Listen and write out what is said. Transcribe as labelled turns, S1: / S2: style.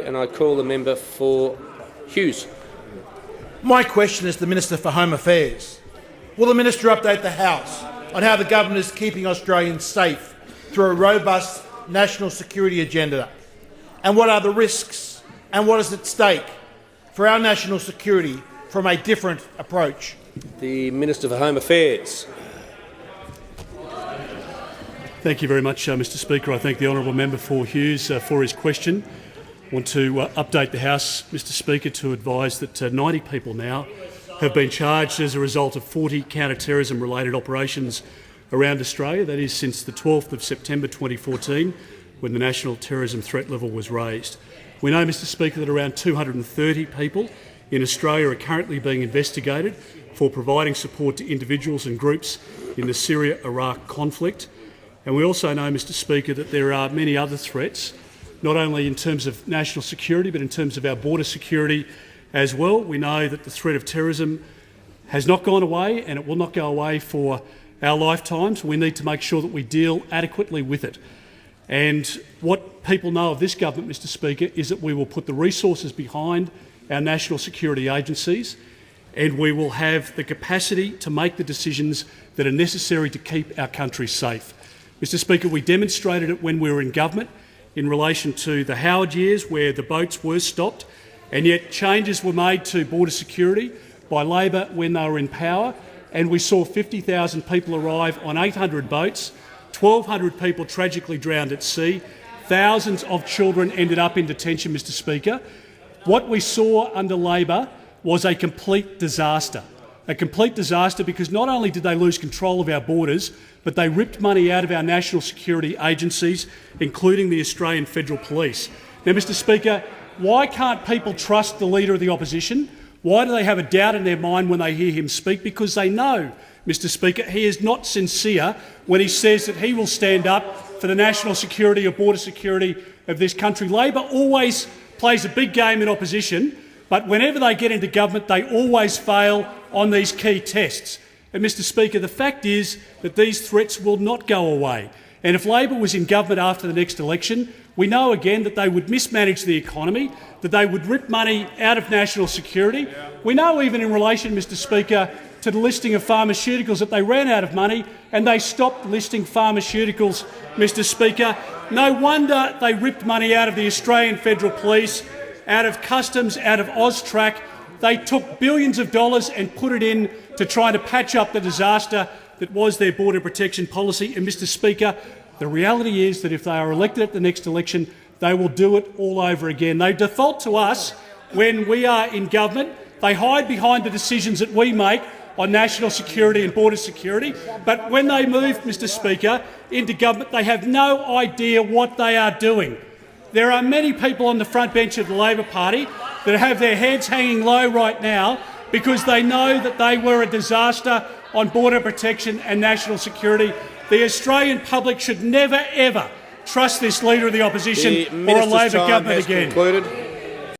S1: And I call the member for Hughes.
S2: My question is to the Minister for Home Affairs. Will the Minister update the House on how the government is keeping Australians safe through a robust national security agenda? And what are the risks and what is at stake for our national security from a different approach?
S1: The Minister for Home Affairs.
S3: Thank you very much, Mr Speaker. I thank the honourable member for Hughes for his question. I want to update the House, Mr Speaker, to advise that 90 people now have been charged as a result of 40 counter-terrorism-related operations around Australia. That is since the 12th of September 2014, when the national terrorism threat level was raised. We know, Mr Speaker, that around 230 people in Australia are currently being investigated for providing support to individuals and groups in the Syria-Iraq conflict. And we also know, Mr Speaker, that there are many other threats, not only in terms of national security but in terms of our border security as well. We know that the threat of terrorism has not gone away and it will not go away for our lifetimes. We need to make sure that we deal adequately with it. And what people know of this government, Mr Speaker, is that we will put the resources behind our national security agencies and we will have the capacity to make the decisions that are necessary to keep our country safe. Mr Speaker, we demonstrated it when we were in government in relation to the Howard years, where the boats were stopped, and yet changes were made to border security by Labor when they were in power, and we saw 50,000 people arrive on 800 boats, 1,200 people tragically drowned at sea, thousands of children ended up in detention, Mr Speaker. What we saw under Labor was a complete disaster. A complete disaster because not only did they lose control of our borders, but they ripped money out of our national security agencies, including the Australian Federal Police. Now, Mr Speaker, why can't people trust the Leader of the Opposition? Why do they have a doubt in their mind when they hear him speak? Because they know, Mr Speaker, he is not sincere when he says that he will stand up for the national security or border security of this country. Labor always plays a big game in opposition, but whenever they get into government, they always fail on these key tests. And, Mr Speaker, the fact is that these threats will not go away. And if Labor was in government after the next election, we know again that they would mismanage the economy, that they would rip money out of national security. We know even in relation, Mr Speaker, to the listing of pharmaceuticals that they ran out of money and they stopped listing pharmaceuticals, Mr Speaker. No wonder they ripped money out of the Australian Federal Police, out of Customs, out of AUSTRAC. They took billions of dollars and put it in to try to patch up the disaster that was their border protection policy. And, Mr Speaker, the reality is that if they are elected at the next election, they will do it all over again. They default to us when we are in government. They hide behind the decisions that we make on national security and border security. But when they move, Mr Speaker, into government, they have no idea what they are doing. There are many people on the front bench of the Labor Party that have their heads hanging low right now because they know that they were a disaster on border protection and national security. The Australian public should never, ever trust this Leader of the Opposition or a Labor government again.
S1: Concluded.